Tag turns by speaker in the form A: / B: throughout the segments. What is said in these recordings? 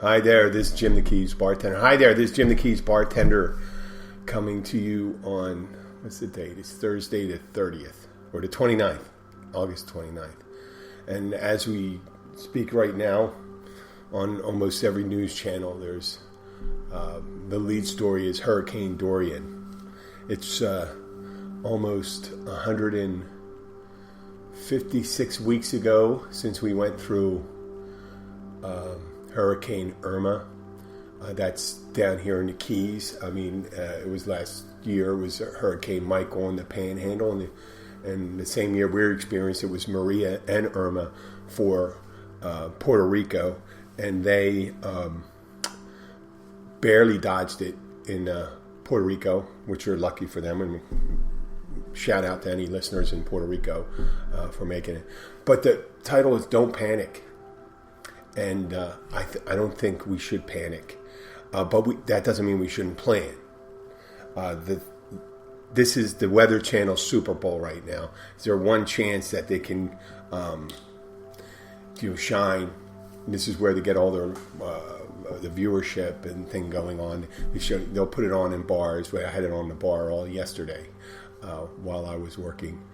A: Hi there, this is Jim the Keys bartender. Hi there, this is Jim the Keys bartender coming to you on, what's the date? It's Thursday the 30th, or the 29th, August 29th. And as we speak right now, on almost every news channel, there's the lead story is Hurricane Dorian. It's almost 156 weeks ago since we went through Hurricane Irma. That's down here in the Keys. I mean, it was last year. It was Hurricane Michael in the Panhandle, and the same year we experienced it was Maria and Irma for Puerto Rico, and they barely dodged it in Puerto Rico, which are lucky for them. And shout out to any listeners in Puerto Rico for making it. But the title is "Don't Panic." And I don't think we should panic, but that doesn't mean we shouldn't plan. This is the Weather Channel Super Bowl right now. Is there one chance that they can shine? This is where they get all their the viewership and thing going on. They'll put it on in bars. I had it on the bar all yesterday while I was working.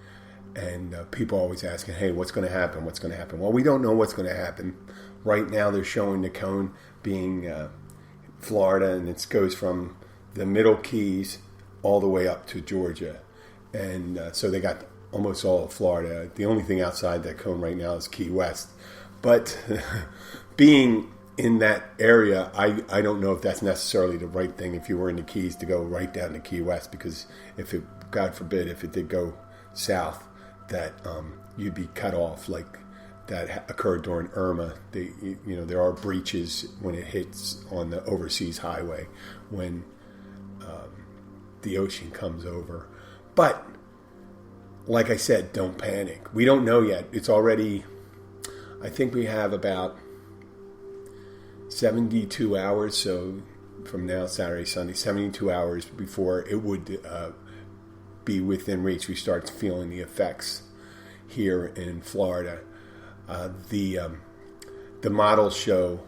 A: And people always asking, hey, what's going to happen? What's going to happen? Well, we don't know what's going to happen. Right now, they're showing the cone being Florida, and it goes from the middle Keys all the way up to Georgia. And so they got almost all of Florida. The only thing outside that cone right now is Key West. But being in that area, I don't know if that's necessarily the right thing if you were in the Keys to go right down to Key West, because if it, God forbid, if it did go south, that you'd be cut off like that occurred during Irma. There are breaches when it hits on the overseas highway when the ocean comes over. But like I said, don't panic. We don't know yet. It's already, I think we have about 72 hours. So from now, Saturday, Sunday, 72 hours before it would be within reach. We start feeling the effects here in Florida. The models show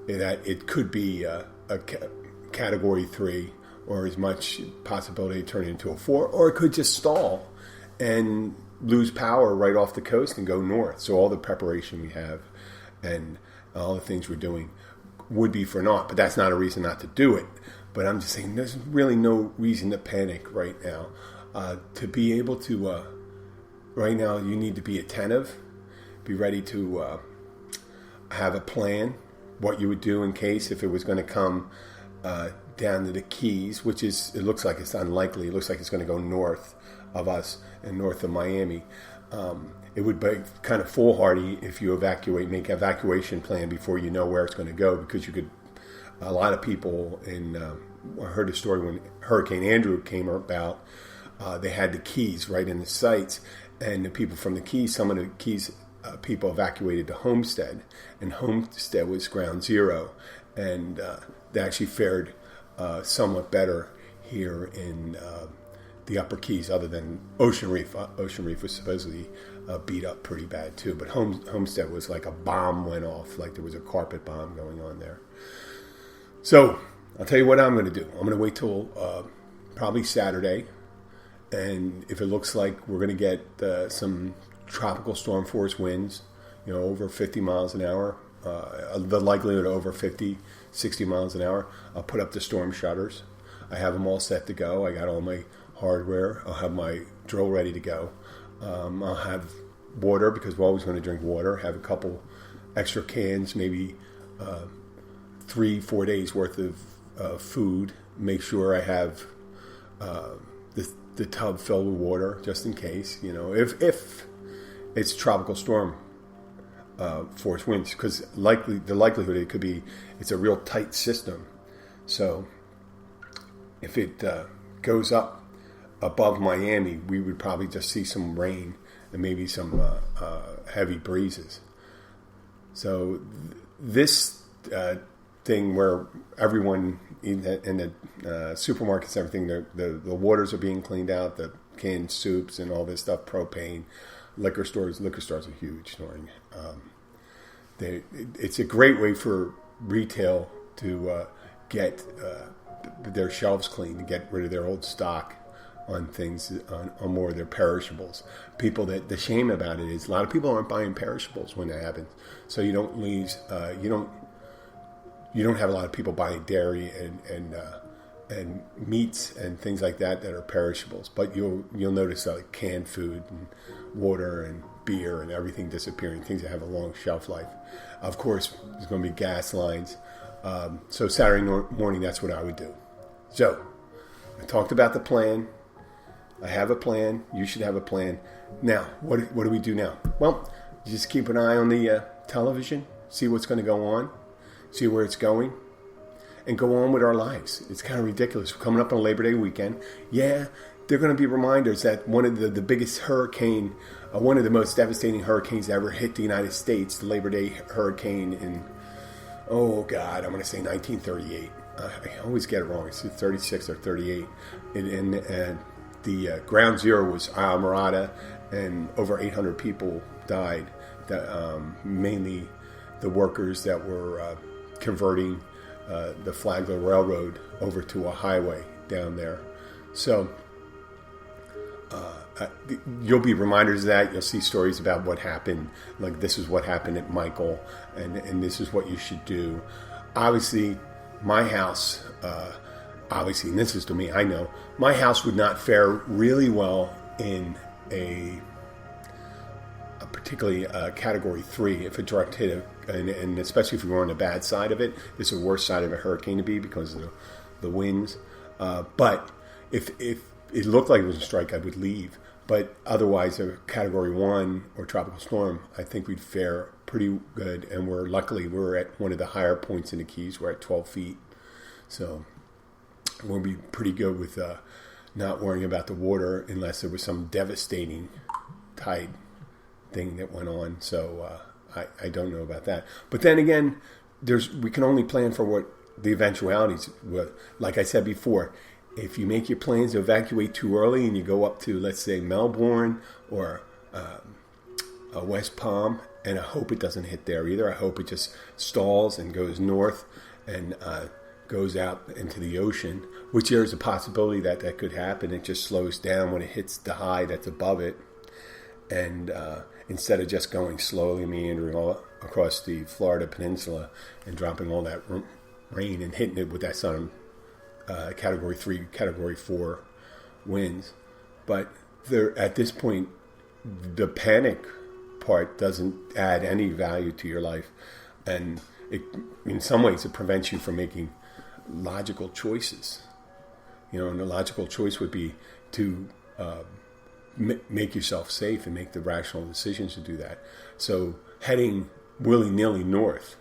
A: that it could be a Category 3, or as much possibility to turn it into a 4, or it could just stall and lose power right off the coast and go north. So all the preparation we have and all the things we're doing would be for naught. But that's not a reason not to do it. But I'm just saying there's really no reason to panic right now. To be able to, right now, you need to be attentive. Be ready to have a plan, what you would do in case if it was going to come down to the Keys, which is, it looks like it's unlikely. It looks like it's going to go north of us and north of Miami. It would be kind of foolhardy if you make an evacuation plan before you know where it's going to go, because a lot of people I heard a story when Hurricane Andrew came about, they had the Keys right in the sites, and the people from the Keys, some of the Keys people evacuated to Homestead, and Homestead was ground zero, and they actually fared somewhat better here in the Upper Keys, other than Ocean Reef. Ocean Reef was supposedly beat up pretty bad too, but Homestead was like a bomb went off, like there was a carpet bomb going on there. So I'll tell you what I'm going to do. I'm going to wait till probably Saturday, and if it looks like we're going to get some tropical storm force winds, over 50 miles an hour, the likelihood of over 50, 60 miles an hour, I'll put up the storm shutters. I have them all set to go. I got all my hardware. I'll have my drill ready to go. I'll have water, because we're always going to drink water. Have a couple extra cans, maybe 3-4 days worth of food. Make sure I have the tub filled with water just in case. If it's tropical storm force winds, because the likelihood it could be, it's a real tight system. So if it goes up above Miami, we would probably just see some rain and maybe some heavy breezes. So this thing where everyone in the supermarkets, everything, the waters are being cleaned out, the canned soups and all this stuff, propane, liquor stores are huge. It's a great way for retail to get their shelves clean, to get rid of their old stock on things, on more of their perishables. People, that the shame about it is a lot of people aren't buying perishables when that happens. So you don't lose, you don't have a lot of people buying dairy and meats and things like that are perishables. But you'll notice like canned food and water and beer and everything disappearing, things that have a long shelf life. Of course, there's going to be gas lines. So Saturday morning, that's what I would do. So I talked about the plan. I have a plan. You should have a plan. Now, what do we do now? Well, you just keep an eye on the television, see what's going to go on, see where it's going, and go on with our lives. It's kind of ridiculous. We're coming up on Labor Day weekend. Yeah, they're going to be reminders that one of the biggest hurricane, one of the most devastating hurricanes that ever hit the United States, the Labor Day hurricane in, oh God, I'm going to say 1938. I always get it wrong. It's 36 or 38. And the ground zero was Islamorada, and over 800 people died. Mainly the workers that were converting the Flagler Railroad over to a highway down there. So you'll be reminders of that. You'll see stories about what happened. Like, this is what happened at Michael, and this is what you should do. Obviously, my house, and this is to me, I know, my house would not fare really well in a particularly Category 3 if a direct hit, and especially if we were on the bad side of it. This is the worst side of a hurricane to be because of the winds. But if it looked like it was a strike, I would leave. But otherwise, a Category 1 or tropical storm, I think we'd fare pretty good. And we're at one of the higher points in the Keys. We're at 12 feet. So we'll be pretty good with not worrying about the water unless there was some devastating tide thing that went on. So I don't know about that. But then again, we can only plan for what the eventualities were. Like I said before, if you make your plans to evacuate too early and you go up to, let's say, Melbourne or West Palm, and I hope it doesn't hit there either. I hope it just stalls and goes north and goes out into the ocean, which there's a possibility that could happen. It just slows down when it hits the high that's above it. And instead of just going slowly, meandering all across the Florida peninsula and dropping all that rain and hitting it with that sun, Category 3, Category 4 winds. But at this point, the panic part doesn't add any value to your life. And in some ways, it prevents you from making logical choices. And the logical choice would be to make yourself safe and make the rational decisions to do that. So heading willy-nilly north,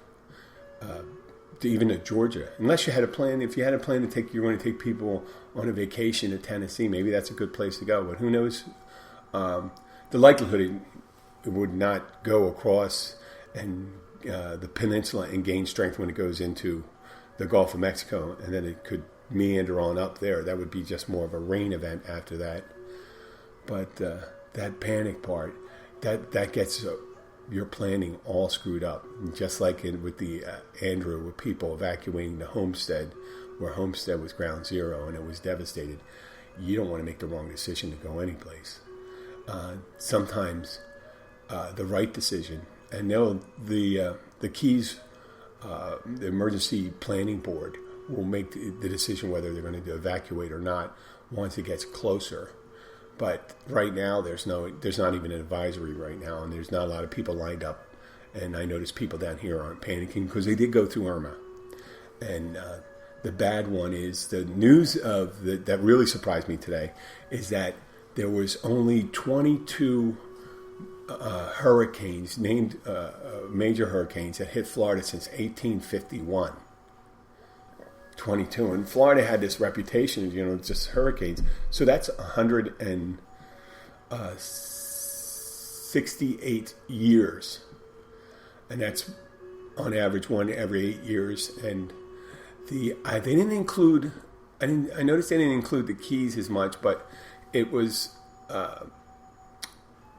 A: even to Georgia, unless you had a plan. If you had a plan you're going to take people on a vacation to Tennessee, maybe that's a good place to go. But who knows? The likelihood it would not go across and the peninsula and gain strength when it goes into the Gulf of Mexico, and then it could meander on up there. That would be just more of a rain event after that. But that panic part, that gets your planning all screwed up. Just like with the Andrew, with people evacuating the Homestead, where Homestead was ground zero and it was devastated. You don't want to make the wrong decision to go anyplace. Sometimes the right decision, and the Keys, the Emergency Planning Board will make the decision whether they're going to evacuate or not once it gets closer. But right now, there's not even an advisory right now, and there's not a lot of people lined up. And I notice people down here aren't panicking because they did go through Irma. And the bad one is the news that really surprised me today is that there was only 22 hurricanes, named major hurricanes, that hit Florida since 1851. 22, and Florida had this reputation, just hurricanes. So that's 168 years, and that's on average one every 8 years. And they didn't include. I noticed they didn't include the Keys as much, but it was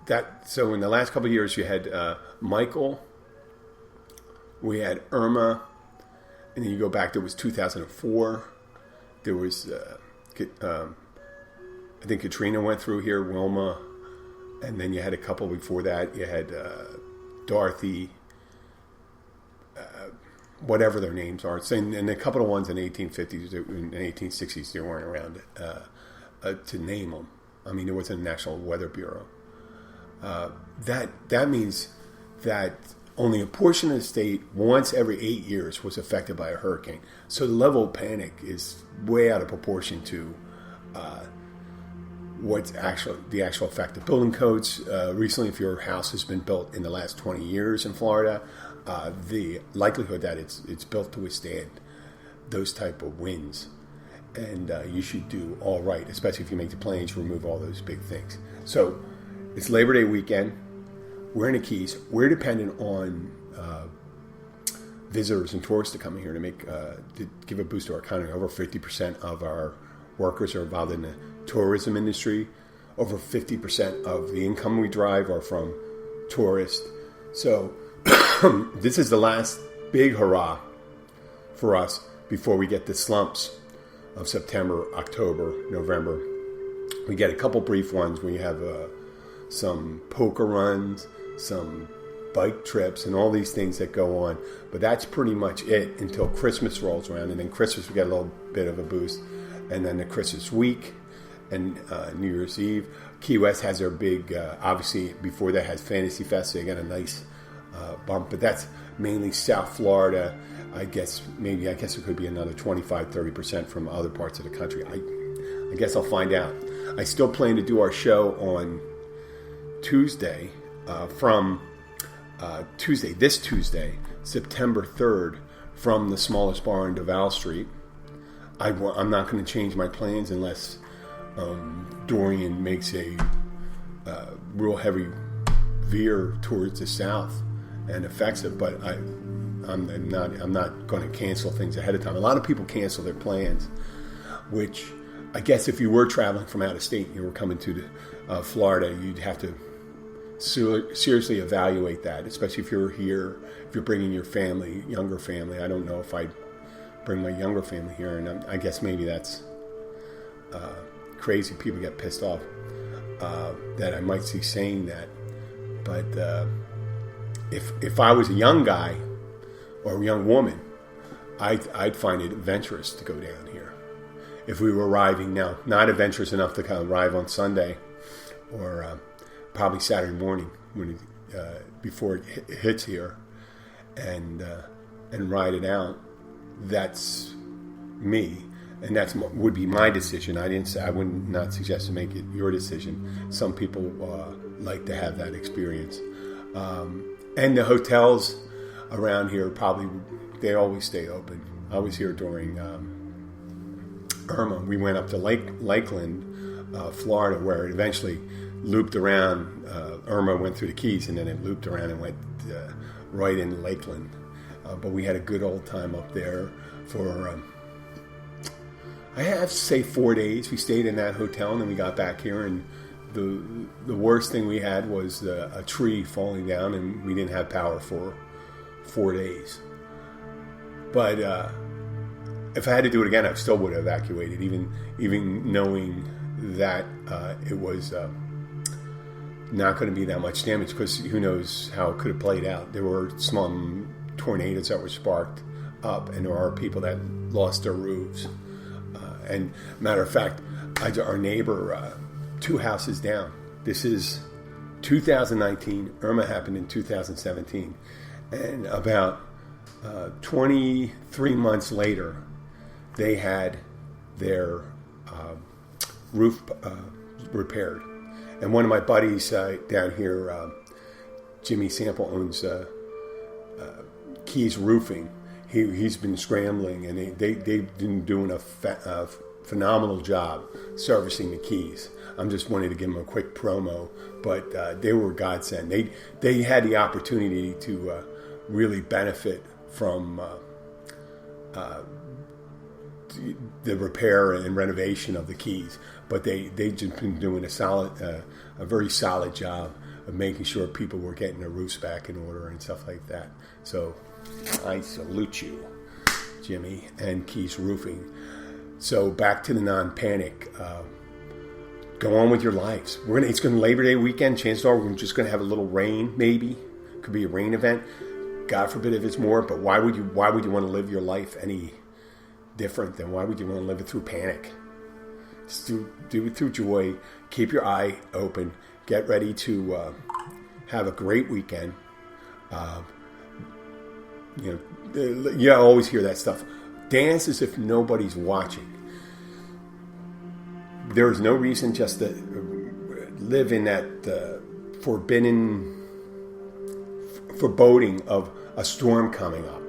A: that. So in the last couple of years, you had Michael, we had Irma. and then you go back. There was 2004. There was, I think Katrina went through here, Wilma, and then you had a couple before that. You had Dorothy, whatever their names are, and a couple of ones in the 1850s and 1860s. They weren't around to name them. I mean, there wasn't a National Weather Bureau. That means that only a portion of the state, once every 8 years, was affected by a hurricane. So the level of panic is way out of proportion to what's the actual effect. The building codes recently, if your house has been built in the last 20 years in Florida, the likelihood that it's built to withstand those type of winds, and you should do all right, especially if you make the plans, remove all those big things. So it's Labor Day weekend. We're in the Keys. We're dependent on visitors and tourists to come in here to give a boost to our economy. Over 50% of our workers are involved in the tourism industry. Over 50% of the income we drive are from tourists. So this is the last big hurrah for us before we get the slumps of September, October, November. We get a couple brief ones. We have some poker runs, some bike trips, and all these things that go on. But that's pretty much it until Christmas rolls around. And then Christmas, we get a little bit of a boost. And then the Christmas week and New Year's Eve. Key West has their big, obviously, before that has Fantasy Fest. So they got a nice bump. But that's mainly South Florida. I guess it could be another 25-30% from other parts of the country. I guess I'll find out. I still plan to do our show on Tuesday, this Tuesday, September 3rd, from the smallest bar on Duval Street. I'm not going to change my plans unless Dorian makes a real heavy veer towards the south and affects it. But I'm not going to cancel things ahead of time. A lot of people cancel their plans, which I guess if you were traveling from out of state and you were coming to Florida, you'd have to seriously evaluate that, especially if you're here, if you're bringing your family, younger family. I don't know if I'd bring my younger family here, and I guess maybe that's crazy. People get pissed off that I might see saying that. But if I was a young guy or a young woman, I'd find it adventurous to go down here. If we were arriving now, not adventurous enough to kind of arrive on Sunday or probably Saturday morning when before it hits here, and ride it out. That's me, and would be my decision. I would not suggest to make it your decision. Some people like to have that experience, and the hotels around here they always stay open. I was here during Irma. We went up to Lakeland, Florida, where it eventually looped around. Irma went through the Keys, and then it looped around and went right into Lakeland. But we had a good old time up there for, I have to say, 4 days. We stayed in that hotel, and then we got back here, and the worst thing we had was a tree falling down, and we didn't have power for 4 days. But if I had to do it again, I still would have evacuated, even knowing that it was not going to be that much damage, because who knows how it could have played out. There were some tornadoes that were sparked up, and there are people that lost their roofs. And matter of fact, our neighbor, 2 houses down, this is 2019, Irma happened in 2017, and about 23 months later, they had their roof repaired. And one of my buddies down here, Jimmy Sample, owns Keys Roofing. He's been scrambling, and they've been doing a phenomenal job servicing the Keys. I'm just wanting to give them a quick promo, but they were godsend. They had the opportunity to really benefit from the repair and renovation of the Keys, but they've just been doing a very solid job of making sure people were getting their roofs back in order and stuff like that. So I salute you, Jimmy and Keith's Roofing. So back to the non-panic. Go on with your lives. It's going to Labor Day weekend. Chances are we're just going to have a little rain, maybe. Could be a rain event. God forbid if it's more. But why would you want to live your life any different than why would you want to live it through panic? Just do it through joy. Keep your eye open. Get ready to have a great weekend. You always hear that stuff. Dance as if nobody's watching. There is no reason just to live in that foreboding of a storm coming up.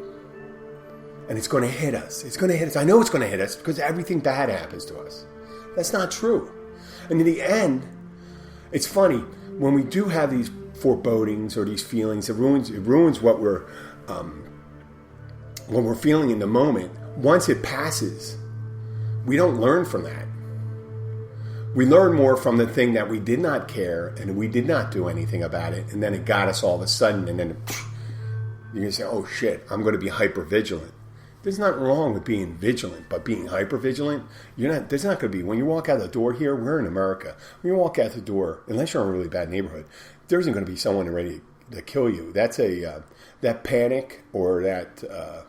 A: And it's going to hit us. It's going to hit us. I know it's going to hit us because everything bad happens to us. That's not true. And in the end, it's funny, when we do have these forebodings or these feelings, it ruins what we're feeling in the moment. Once it passes, we don't learn from that. We learn more from the thing that we did not care and we did not do anything about it, and then it got us all of a sudden, and then you're going to say, oh shit, I'm going to be hyper vigilant. There's nothing wrong with being vigilant, but being hyper vigilant, there's not going to be. When you walk out the door here, we're in America. When you walk out the door, unless you're in a really bad neighborhood, there isn't going to be someone ready to kill you. That's that panic or that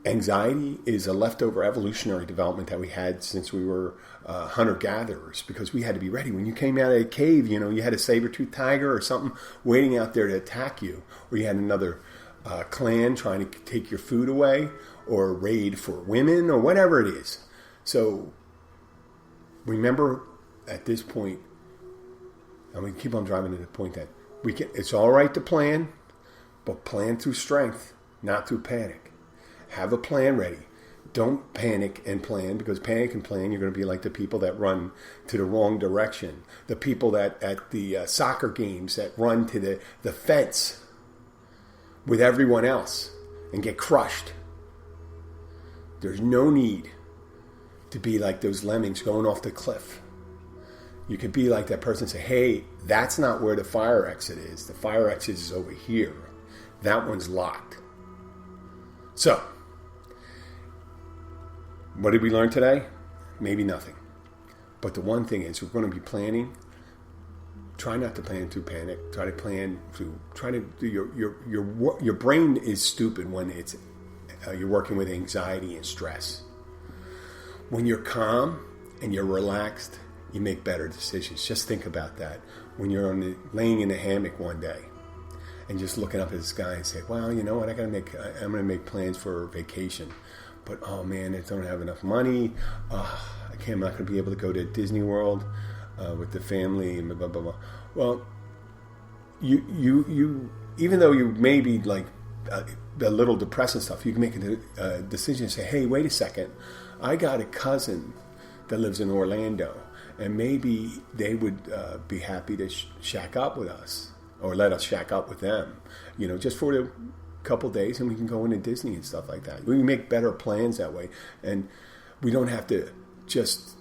A: anxiety is a leftover evolutionary development that we had since we were hunter-gatherers, because we had to be ready. When you came out of a cave, you had a saber-toothed tiger or something waiting out there to attack you, or you had another clan trying to take your food away, or a raid for women, or whatever it is. So remember, at this point, and we keep on driving to the point that it's all right to plan, but plan through strength, not through panic. Have a plan ready. Don't panic and plan, because panic and plan, you're going to be like the people that run to the wrong direction. The people that at the soccer games that run to the fence with everyone else and get crushed. There's no need to be like those lemmings going off the cliff. You could be like that person and say, hey, that's not where the fire exit is. The fire exit is over here. That one's locked. So, what did we learn today? Maybe nothing. But the one thing is, we're going to be planning. Try not to plan through panic. Try to do your brain is stupid when it's you're working with anxiety and stress. When you're calm and you're relaxed, you make better decisions. Just think about that. When you're laying in a hammock one day and just looking up at the sky and say, well, you know what, I'm going to make plans for vacation. But, oh man, I don't have enough money. I'm not going to be able to go to Disney World with the family and blah, blah, blah. Well, you even though you may be like a little depressed and stuff, you can make a decision and say, hey, wait a second. I got a cousin that lives in Orlando, and maybe they would be happy to shack up with us, or let us shack up with them, just for a couple days, and we can go into Disney and stuff like that. We can make better plans that way, and we don't have to just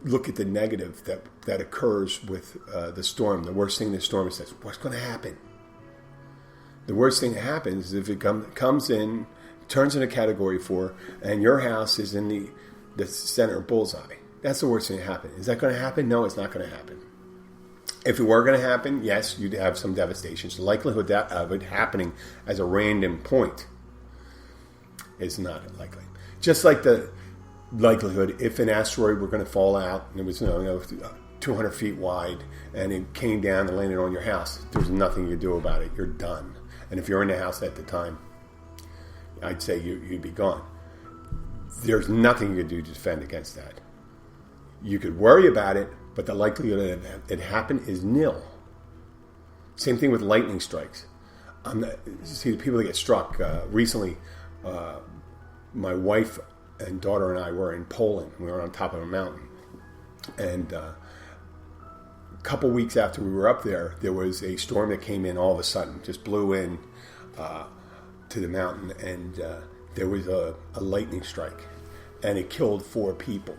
A: look at the negative that occurs with the storm. The worst thing in the storm is what's going to happen. The worst thing that happens is if it comes in, turns into Category 4, and your house is in the center bullseye. That's the worst thing that happens. Is that going to happen? No, it's not going to happen. If it were going to happen, yes, you'd have some devastation. So the likelihood of it happening as a random point is not likely. Just like the likelihood if an asteroid were going to fall out and it was 200 feet wide and it came down and landed on your house, there's nothing you can do about it. You're done. And if you're in the house at the time, I'd say you'd be gone. There's nothing you can do to defend against that. You could worry about it, but the likelihood that it happened is nil. Same thing with lightning strikes. See, the people that get struck recently, my wife and daughter and I were in Poland. We were on top of a mountain. And a couple weeks after we were up there, there was a storm that came in all of a sudden, just blew in to the mountain, and there was a lightning strike, and it killed 4 people.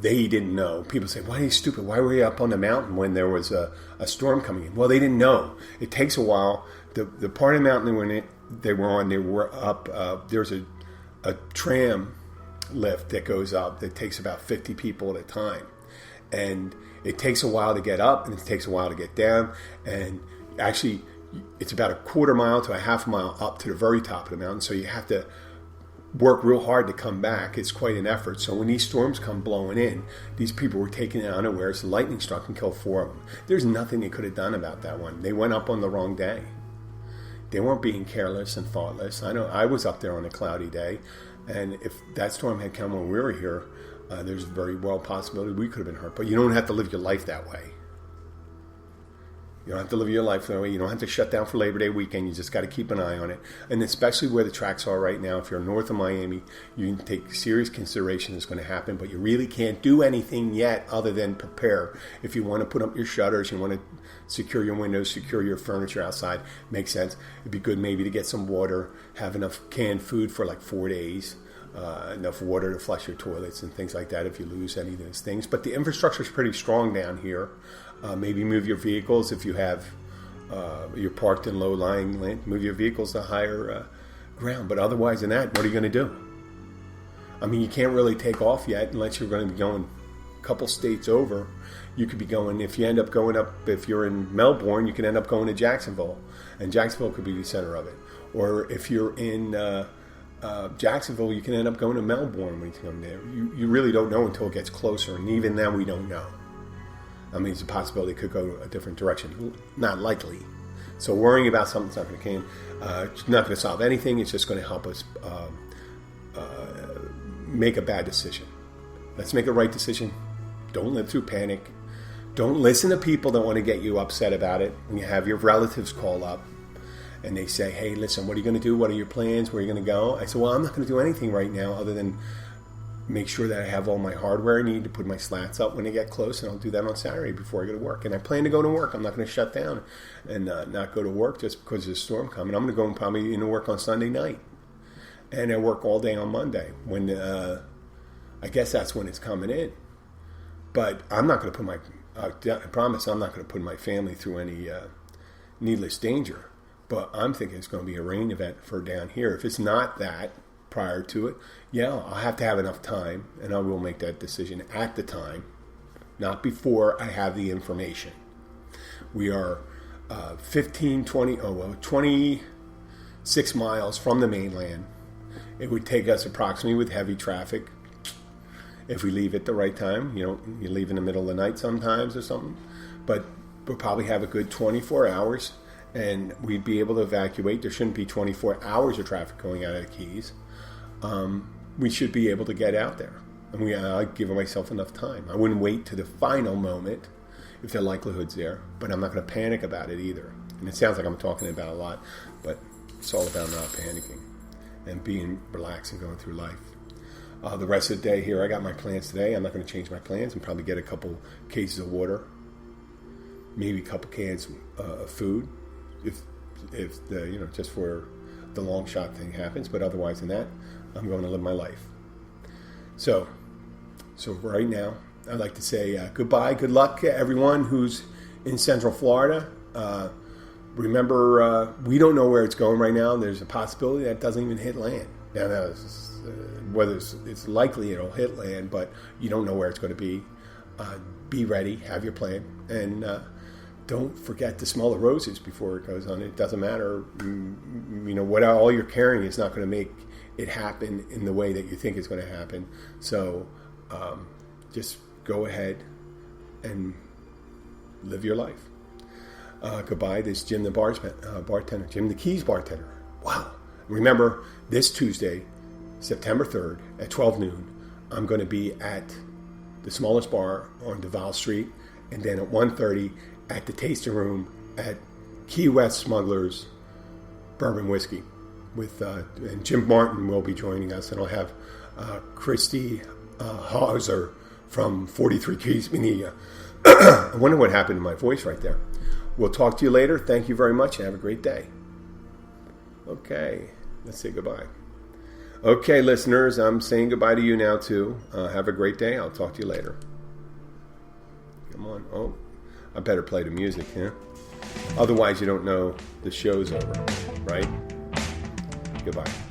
A: They didn't know. People say, why are you stupid? Why were you up on the mountain when there was a storm coming in? Well, they didn't know. It takes a while. The part of the mountain they were up. There's a tram lift that goes up that takes about 50 people at a time, and it takes a while to get up and it takes a while to get down, and actually it's about a quarter mile to a half mile up to the very top of the mountain, so you have to work real hard to come back. It's quite an effort. So when these storms come blowing in, these people were taken it unawares. The lightning struck and killed 4 of them. There's nothing they could have done about that one. They went up on the wrong day. They weren't being careless and thoughtless. I know I was up there on a cloudy day, and if that storm had come when we were here, there's very well a possibility we could have been hurt. But you don't have to live your life that way. You don't have to live your life that way. You don't have to shut down for Labor Day weekend. You just got to keep an eye on it. And especially where the tracks are right now, if you're north of Miami, you can take serious consideration that's going to happen, but you really can't do anything yet other than prepare. If you want to put up your shutters, you want to secure your windows, secure your furniture outside, makes sense. It'd be good maybe to get some water, have enough canned food for like 4 days, enough water to flush your toilets and things like that if you lose any of those things. But the infrastructure is pretty strong down here. Maybe move your vehicles if you have you're parked in low-lying land. Move your vehicles to higher ground. But otherwise than that, what are you going to do? I mean, you can't really take off yet unless you're going to be going a couple states over. You could be going, if you end up going up, if you're in Melbourne, you can end up going to Jacksonville. And Jacksonville could be the center of it. Or if you're in Jacksonville, you can end up going to Melbourne when you come there. You really don't know until it gets closer. And even then, we don't know. I mean, it's a possibility it could go a different direction. Not likely. So worrying about something's not going to it's not going to solve anything. It's just going to help us make a bad decision. Let's make a right decision. Don't live through panic. Don't listen to people that want to get you upset about it. When you have your relatives call up and they say, hey, listen, what are you going to do? What are your plans? Where are you going to go? I said, well, I'm not going to do anything right now other than make sure that I have all my hardware I need to put my slats up when they get close, and I'll do that on Saturday before I go to work. And I plan to go to work. I'm not going to shut down and not go to work just because there's a storm coming. I'm going to go and probably into work on Sunday night. And I work all day on Monday when I guess that's when it's coming in. But I'm not going to put I promise I'm not going to put my family through any needless danger. But I'm thinking it's going to be a rain event for down here. If it's not that, prior to it, I'll have to have enough time, and I will make that decision at the time, not before I have the information. We are 26 miles from the mainland. It would take us approximately, with heavy traffic, if we leave at the right time. You leave in the middle of the night sometimes or something, but we'll probably have a good 24 hours, and we'd be able to evacuate. There shouldn't be 24 hours of traffic going out of the Keys. We should be able to get out there. And I'd give myself enough time. I wouldn't wait to the final moment if the likelihood's there, but I'm not going to panic about it either. And it sounds like I'm talking about a lot, but it's all about not panicking and being relaxed and going through life. The rest of the day here, I got my plans today. I'm not going to change my plans and probably get a couple cases of water, maybe a couple cans of food, if the just for the long shot thing happens. But otherwise than that, I'm going to live my life. So right now, I'd like to say goodbye, good luck to everyone who's in Central Florida. Remember, we don't know where it's going right now. There's a possibility that it doesn't even hit land. Now, whether it's likely it'll hit land, but you don't know where it's going to be. Be ready, have your plan, and don't forget to smell the roses before it goes on. It doesn't matter, what all you're carrying is not going to make it happen in the way that you think it's going to happen. So just go ahead and live your life. Goodbye. This is Jim the bartender. Jim the Keys bartender. Wow. Remember, this Tuesday, September 3rd at 12 noon, I'm going to be at the smallest bar on Duval Street, and then at 1:30 at the tasting room at Key West Smugglers Bourbon Whiskey. And Jim Martin will be joining us, and I'll have Christy Hauser from 43 Keys Media. I wonder what happened to my voice right there. We'll talk to you later. Thank you very much, and have a great day. Okay, let's say goodbye. Okay, listeners, I'm saying goodbye to you now, too. Have a great day. I'll talk to you later. Come on. Oh, I better play the music, huh? Otherwise, you don't know the show's over, right? Goodbye.